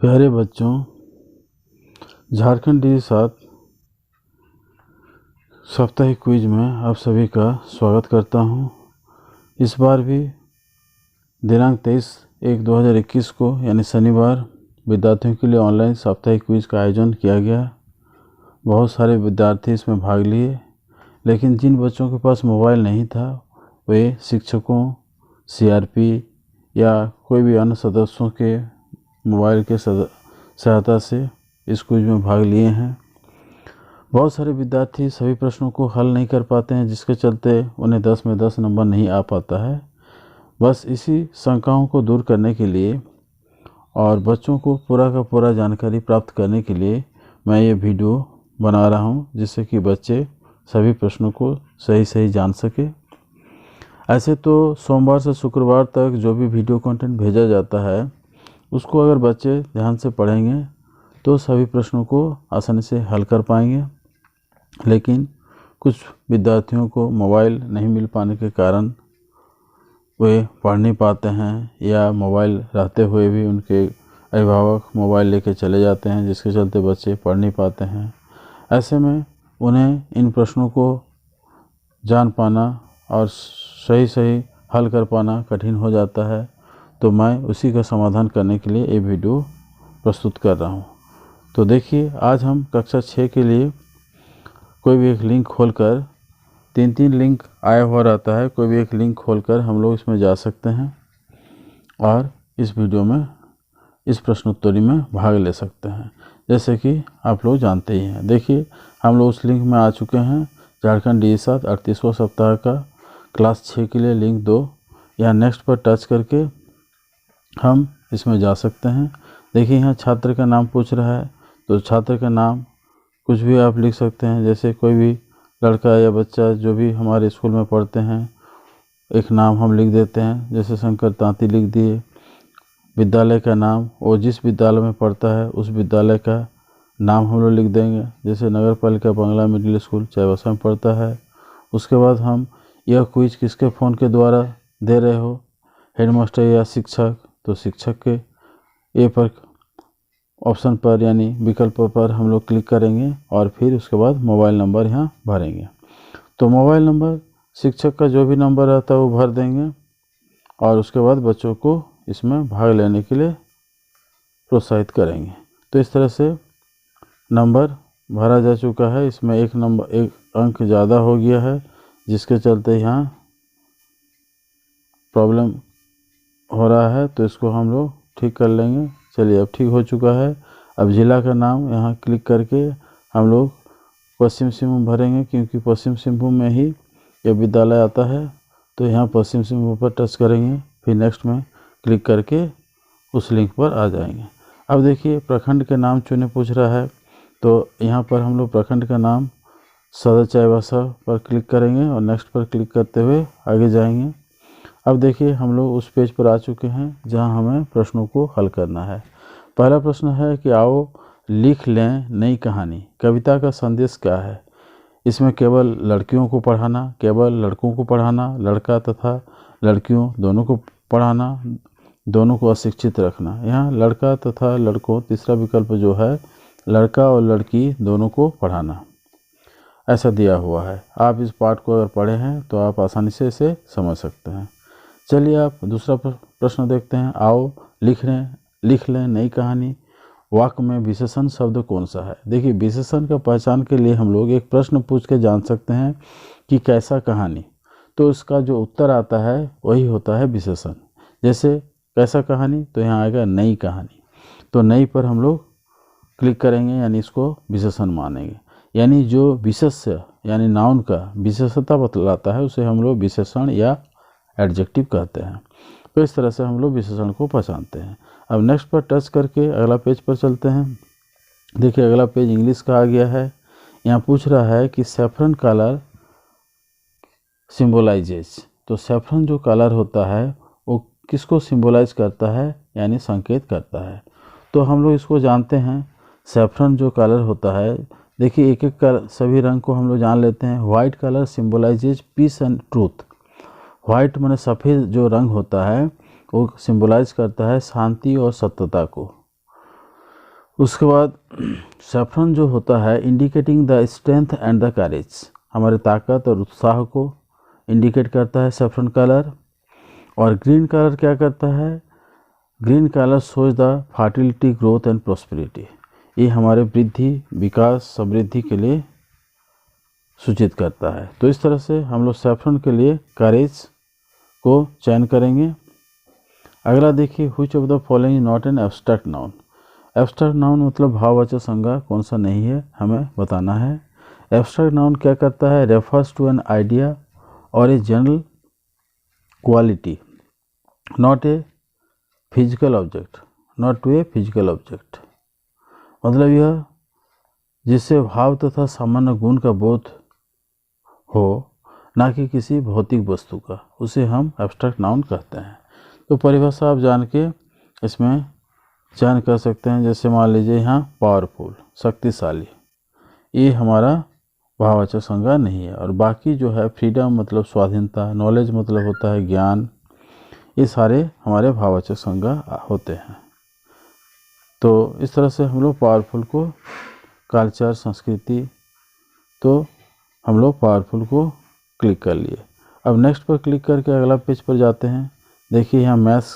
प्यारे बच्चों, झारखंड DD-7 साप्ताहिक क्विज में आप सभी का स्वागत करता हूं। इस बार भी दिनांक 23/1/2021 को यानी शनिवार विद्यार्थियों के लिए ऑनलाइन साप्ताहिक क्विज का आयोजन किया गया। बहुत सारे विद्यार्थी इसमें भाग लिए, लेकिन जिन बच्चों के पास मोबाइल नहीं था वे शिक्षकों, CRP या कोई भी अन्य सदस्यों के मोबाइल के सहायता से इस क्विज में भाग लिए हैं। बहुत सारे विद्यार्थी सभी प्रश्नों को हल नहीं कर पाते हैं, जिसके चलते उन्हें 10 में 10 नंबर नहीं आ पाता है। बस इसी शंकाओं को दूर करने के लिए और बच्चों को पूरा का पूरा जानकारी प्राप्त करने के लिए मैं ये वीडियो बना रहा हूँ, जिससे कि बच्चे सभी प्रश्नों को सही जान सके। ऐसे तो सोमवार से शुक्रवार तक जो भी वीडियो कंटेंट भेजा जाता है उसको अगर बच्चे ध्यान से पढ़ेंगे तो सभी प्रश्नों को आसानी से हल कर पाएंगे। लेकिन कुछ विद्यार्थियों को मोबाइल नहीं मिल पाने के कारण वे पढ़ नहीं पाते हैं, या मोबाइल रहते हुए भी उनके अभिभावक मोबाइल लेके चले जाते हैं, जिसके चलते बच्चे पढ़ नहीं पाते हैं। ऐसे में उन्हें इन प्रश्नों को जान पाना और सही हल कर पाना कठिन हो जाता है। तो मैं उसी का समाधान करने के लिए ये वीडियो प्रस्तुत कर रहा हूँ। तो देखिए, आज हम कक्षा 6 के लिए कोई भी एक लिंक खोलकर, 3 लिंक आया हुआ रहता है, कोई भी एक लिंक खोलकर हम लोग इसमें जा सकते हैं और इस वीडियो में इस प्रश्नोत्तरी में भाग ले सकते हैं, जैसे कि आप लोग जानते ही हैं। देखिए, हम लोग उस लिंक में आ चुके हैं। झारखंड DD-7 38वां सप्ताह का क्लास 6 के लिए लिंक 2, यहाँ नेक्स्ट पर टच करके हम इसमें जा सकते हैं। देखिए, यहाँ छात्र का नाम पूछ रहा है, तो छात्र का नाम कुछ भी आप लिख सकते हैं, जैसे कोई भी लड़का या बच्चा जो भी हमारे स्कूल में पढ़ते हैं एक नाम हम लिख देते हैं, जैसे शंकर तांती लिख दिए। विद्यालय का नाम, वो जिस विद्यालय में पढ़ता है उस विद्यालय का नाम हम लोग लिख देंगे, जैसे नगर पालिका बंगला मिडिल स्कूल चाईबासा में पढ़ता है। उसके बाद हम यह क्विज किसके फ़ोन के द्वारा दे रहे हो, हेडमास्टर या शिक्षक, तो शिक्षक के ए पर ऑप्शन पर यानी विकल्प पर हम लोग क्लिक करेंगे और फिर उसके बाद मोबाइल नंबर यहाँ भरेंगे। तो मोबाइल नंबर शिक्षक का जो भी नंबर रहता है वो भर देंगे और उसके बाद बच्चों को इसमें भाग लेने के लिए प्रोत्साहित करेंगे। तो इस तरह से नंबर भरा जा चुका है। इसमें एक अंक ज़्यादा हो गया है, जिसके चलते यहाँ प्रॉब्लम हो रहा है, तो इसको हम लोग ठीक कर लेंगे। चलिए, अब ठीक हो चुका है। अब जिला का नाम यहाँ क्लिक करके हम लोग पश्चिम सिंहभूम भरेंगे, क्योंकि पश्चिम सिंहभूम में ही ये विद्यालय आता है। तो यहाँ पश्चिम सिंहभूम पर टच करेंगे, फिर नेक्स्ट में क्लिक करके उस लिंक पर आ जाएंगे। अब देखिए, प्रखंड के नाम चुने पूछ रहा है, तो यहाँ पर हम लोग प्रखंड का नाम सदर चाईबासा पर क्लिक करेंगे और नेक्स्ट पर क्लिक करते हुए आगे जाएंगे। अब देखिए, हम लोग उस पेज पर आ चुके हैं जहां हमें प्रश्नों को हल करना है। पहला प्रश्न है कि आओ लिख लें नई कहानी, कविता का संदेश क्या है। इसमें केवल लड़कियों को पढ़ाना, केवल लड़कों को पढ़ाना, लड़का तथा लड़कियों दोनों को पढ़ाना, दोनों को अशिक्षित रखना। यहाँ लड़का तथा लड़कों, तीसरा विकल्प जो है लड़का और लड़की दोनों को पढ़ाना, ऐसा दिया हुआ है। आप इस पाठ को अगर पढ़े हैं तो आप आसानी से इसे समझ सकते हैं। चलिए, आप दूसरा प्रश्न देखते हैं। आओ लिख लें नई कहानी, वाक्य में विशेषण शब्द कौन सा है। देखिए, विशेषण का पहचान के लिए हम लोग एक प्रश्न पूछ के जान सकते हैं कि कैसा कहानी, तो इसका जो उत्तर आता है वही होता है विशेषण। जैसे कैसा कहानी, तो यहाँ आएगा नई कहानी, तो नई पर हम लोग क्लिक करेंगे, यानी इसको विशेषण मानेंगे। यानी जो विशेष्य यानी नाउन का विशेषता बतलाता है उसे हम लोग विशेषण या एडजेक्टिव कहते हैं। तो इस तरह से हम लोग विशेषण को पहचानते हैं। अब नेक्स्ट पर टच करके अगला पेज पर चलते हैं। देखिए, अगला पेज इंग्लिश का आ गया है। यहाँ पूछ रहा है कि सैफरन कलर सिंबलाइजेज, तो सैफरन जो कलर होता है वो किसको सिंबलाइज करता है, यानी संकेत करता है। तो हम लोग इसको जानते हैं। सैफरन जो कलर होता है, देखिए एक एक सभी रंग को हम लोग जान लेते हैं। White colour symbolizes peace and truth. White माने सफ़ेद जो रंग होता है वो सिंबलाइज करता है शांति और सत्यता को। उसके बाद सैफरन जो होता है indicating the strength and the courage, हमारे ताकत और उत्साह को इंडिकेट करता है सैफरन कलर। और ग्रीन कलर क्या करता है, green colour shows the fertility, growth and prosperity, ये हमारे वृद्धि, विकास, समृद्धि के लिए सूचित करता है। तो इस तरह से हम लोग सैफरन के लिए करेज को चयन करेंगे। अगला देखिए, which of the following not an abstract noun. Abstract noun मतलब भाववाचक संज्ञा कौन सा नहीं है, हमें बताना है। एब्स्ट्रैक्ट नाउन क्या करता है, रेफर्स टू एन आइडिया और a general quality, not a physical object, not to a physical object, मतलब यह जिससे भाव तथा सामान्य गुण का बोध हो, ना कि किसी भौतिक वस्तु का, उसे हम एब्स्ट्रैक्ट नाउन कहते हैं। तो परिभाषा आप जान के इसमें चयन कर सकते हैं। जैसे मान लीजिए यहाँ पावरफुल, शक्तिशाली, ये हमारा भाववाचक संज्ञा नहीं है। और बाकी जो है फ्रीडम मतलब स्वाधीनता, नॉलेज मतलब होता है ज्ञान, ये सारे हमारे भाववाचक संज्ञा होते हैं। तो इस तरह से हम लोग पावरफुल को कल्चर, संस्कृति, तो हम लोग पावरफुल को क्लिक कर लिए। अब नेक्स्ट पर क्लिक करके अगला पेज पर जाते हैं। देखिए यहाँ मैथ्स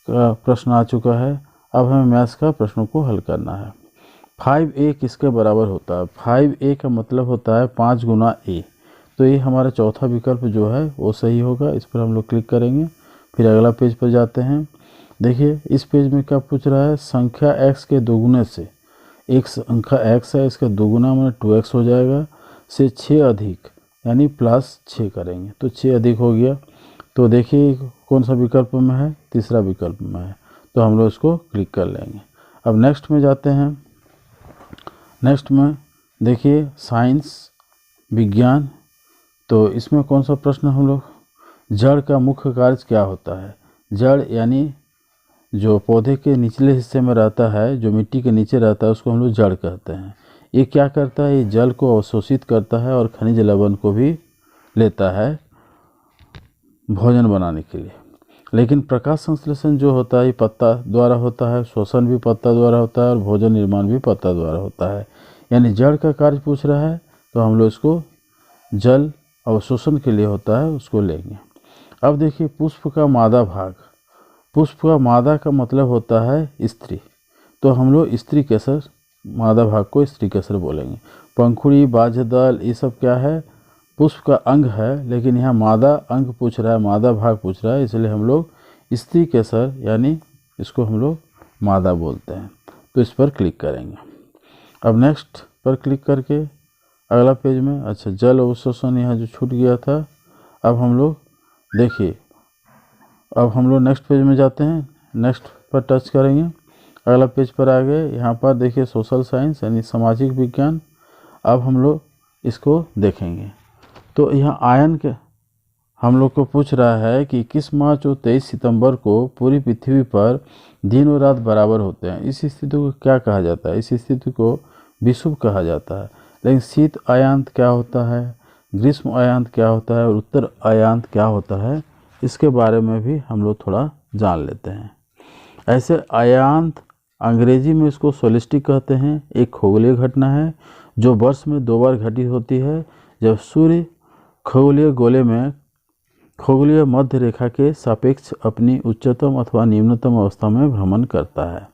का प्रश्न आ चुका है। अब हमें मैथ्स का प्रश्नों को हल करना है। 5a किसके बराबर होता है, 5a का मतलब होता है 5 गुना a, तो ये हमारा चौथा विकल्प जो है वो सही होगा। इस पर हम लोग क्लिक करेंगे, फिर अगला पेज पर जाते हैं। देखिए इस पेज में क्या पूछ रहा है, संख्या x के दोगुने से, एक संख्या x है, इसका दोगुना में 2x हो जाएगा, से 6 अधिक यानी +6 करेंगे तो 6 अधिक हो गया। तो देखिए कौन सा विकल्प में है, तीसरा विकल्प में है, तो हम लोग इसको क्लिक कर लेंगे। अब नेक्स्ट में जाते हैं। नेक्स्ट में देखिए साइंस, विज्ञान, तो इसमें कौन सा प्रश्न हम लोग, जड़ का मुख्य कार्य क्या होता है। जड़ यानी जो पौधे के निचले हिस्से में रहता है, जो मिट्टी के नीचे रहता है, उसको हम लोग जड़ कहते हैं। ये क्या करता है, ये जल को अवशोषित करता है और खनिज लवण को भी लेता है भोजन बनाने के लिए। लेकिन प्रकाश संश्लेषण जो होता है ये पत्ता द्वारा होता है, शोषण भी पत्ता द्वारा होता है और भोजन निर्माण भी पत्ता द्वारा होता है। यानी जड़ का कार्य पूछ रहा है तो हम लोग इसको जल अवशोषण के लिए होता है, उसको लेंगे। अब देखिए पुष्प का मादा भाग, पुष्प का मादा का मतलब होता है स्त्री, तो हम लोग स्त्री केसर, मादा भाग को स्त्री केसर बोलेंगे। पंखुड़ी, बाह्य दल, ये सब क्या है, पुष्प का अंग है, लेकिन यहाँ मादा अंग पूछ रहा है, मादा भाग पूछ रहा है, इसलिए हम लोग स्त्री केसर यानी इसको हम लोग मादा बोलते हैं। तो इस पर क्लिक करेंगे। अब नेक्स्ट पर क्लिक करके अगला पेज में, अच्छा जल अवशोषण यहाँ जो छूट गया था, अब हम लोग देखिए, अब हम लोग नेक्स्ट पेज में जाते हैं, नेक्स्ट पर टच करेंगे, अगला पेज पर आ गए। यहाँ पर देखिए सोशल साइंस यानी सामाजिक विज्ञान, अब हम लोग इसको देखेंगे। तो यहाँ आयन के हम लोग को पूछ रहा है कि 21 मार्च और 23 सितंबर को पूरी पृथ्वी पर दिन और रात बराबर होते हैं। इस स्थिति को क्या कहा जाता है, इस स्थिति को विषुव कहा जाता है। लेकिन शीत अयांत क्या होता है, ग्रीष्म अयांत क्या होता है और उत्तर अयांत क्या होता है, इसके बारे में भी हम लोग थोड़ा जान लेते हैं। ऐसे अयांत अंग्रेजी में इसको सोलिस्टिक कहते हैं। एक खगोलीय घटना है जो वर्ष में 2 बार घटित होती है, जब सूर्य खगोलीय गोले में खगोलीय मध्य रेखा के सापेक्ष अपनी उच्चतम अथवा निम्नतम अवस्था में भ्रमण करता है।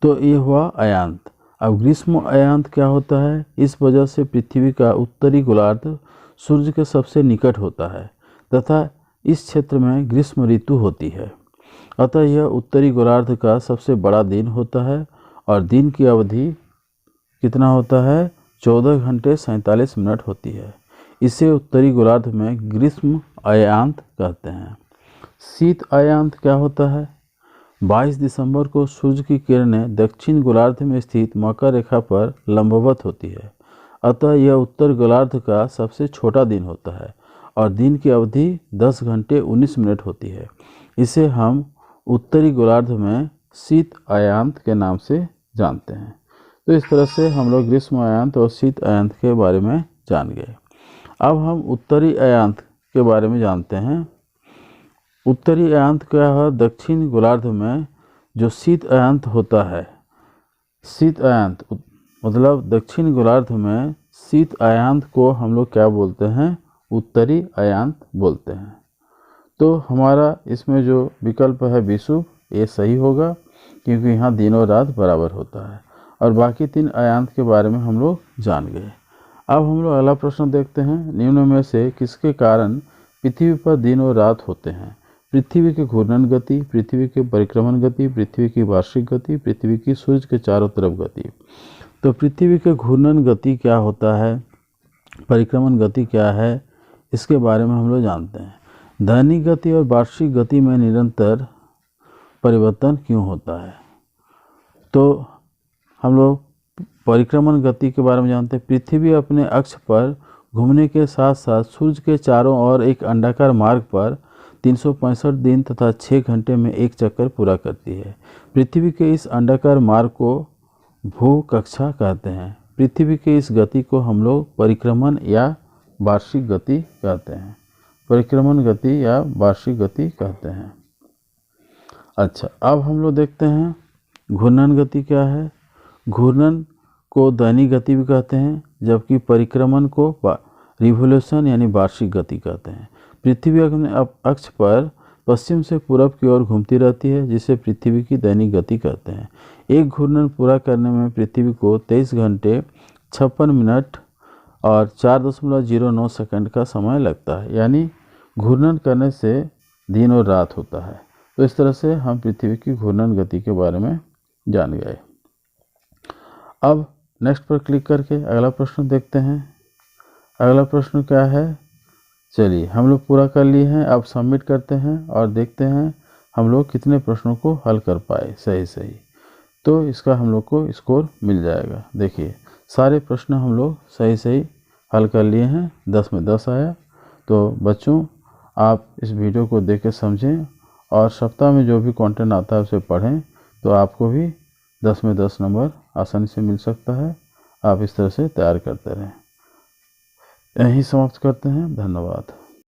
तो ये हुआ अयांत। अब ग्रीष्म अयांत क्या होता है, इस वजह से पृथ्वी का उत्तरी गोलार्ध सूर्य के सबसे निकट होता है तथा इस क्षेत्र में ग्रीष्म ऋतु होती है, अतः यह उत्तरी गोलार्ध का सबसे बड़ा दिन होता है और दिन की अवधि कितना होता है, 14 घंटे 47 मिनट होती है। इसे उत्तरी गोलार्ध में ग्रीष्म अयांत कहते हैं। शीत अयांत क्या होता है, 22 दिसंबर को सूर्य की किरणें दक्षिण गोलार्ध में स्थित मकर रेखा पर लंबवत होती है, अतः यह उत्तर गोलार्ध का सबसे छोटा दिन होता है और दिन की अवधि 10 घंटे 19 मिनट होती है। इसे हम उत्तरी गोलार्ध में शीत अयांत के नाम से जानते हैं। तो इस तरह से हम लोग ग्रीष्म अयांत और शीत अयांत के बारे में जान गए। अब हम उत्तरी अयांत के बारे में जानते हैं। उत्तरी अयांत क्या है, दक्षिण गोलार्ध में जो शीत अयांत होता है शीत अयांत मतलब दक्षिण गोलार्ध में शीत अयांत को हम लोग क्या बोलते हैं? उत्तरी अयांत बोलते हैं। तो हमारा इसमें जो विकल्प है विषुव, ये सही होगा क्योंकि यहाँ दिन और रात बराबर होता है। और बाकी 3 अयांत के बारे में हम लोग जान गए। अब हम लोग अगला प्रश्न देखते हैं। निम्न में से किसके कारण पृथ्वी पर दिन और रात होते हैं? पृथ्वी की घूर्णन गति, पृथ्वी की परिक्रमण गति, पृथ्वी की वार्षिक गति, पृथ्वी की सूर्य के चारों तरफ गति। तो पृथ्वी के घूर्णन गति क्या होता है, परिक्रमण गति क्या है, इसके बारे में हम लोग जानते हैं। दैनिक गति और वार्षिक गति में निरंतर परिवर्तन क्यों होता है? तो हम लोग परिक्रमण गति के बारे में जानते हैं। पृथ्वी अपने अक्ष पर घूमने के साथ साथ सूर्य के चारों ओर एक अंडाकार मार्ग पर 365 दिन तथा 6 घंटे में एक चक्कर पूरा करती है। पृथ्वी के इस अंडाकार मार्ग को भूकक्षा कहते हैं। पृथ्वी की इस गति को हम लोग परिक्रमण या वार्षिक गति कहते हैं। परिक्रमण गति या वार्षिक गति कहते हैं। अच्छा, अब हम लोग देखते हैं घूर्णन गति क्या है। घूर्णन को दैनिक गति भी कहते हैं, जबकि परिक्रमण को रिवोल्यूशन यानी वार्षिक गति कहते हैं। पृथ्वी अपने अक्ष पर पश्चिम से पूरब की ओर घूमती रहती है, जिसे पृथ्वी की दैनिक गति कहते हैं। एक घूर्णन पूरा करने में पृथ्वी को 23 घंटे 56 मिनट और 4.09 सेकंड का समय लगता है। यानी घूर्णन करने से दिन और रात होता है। तो इस तरह से हम पृथ्वी की घूर्णन गति के बारे में जान गए। अब नेक्स्ट पर क्लिक करके अगला प्रश्न देखते हैं। अगला प्रश्न क्या है? चलिए, हम लोग पूरा कर लिए हैं। अब सबमिट करते हैं और देखते हैं हम लोग कितने प्रश्नों को हल कर पाए सही। तो इसका हम लोग को स्कोर मिल जाएगा। देखिए, सारे प्रश्न हम लोग सही हल कर लिए हैं। 10 में 10 आया। तो बच्चों, आप इस वीडियो को देख के समझें और सप्ताह में जो भी कंटेंट आता है उसे पढ़ें, तो आपको भी 10 में 10 नंबर आसानी से मिल सकता है। आप इस तरह से तैयार करते रहें। यहीं समाप्त करते हैं। धन्यवाद।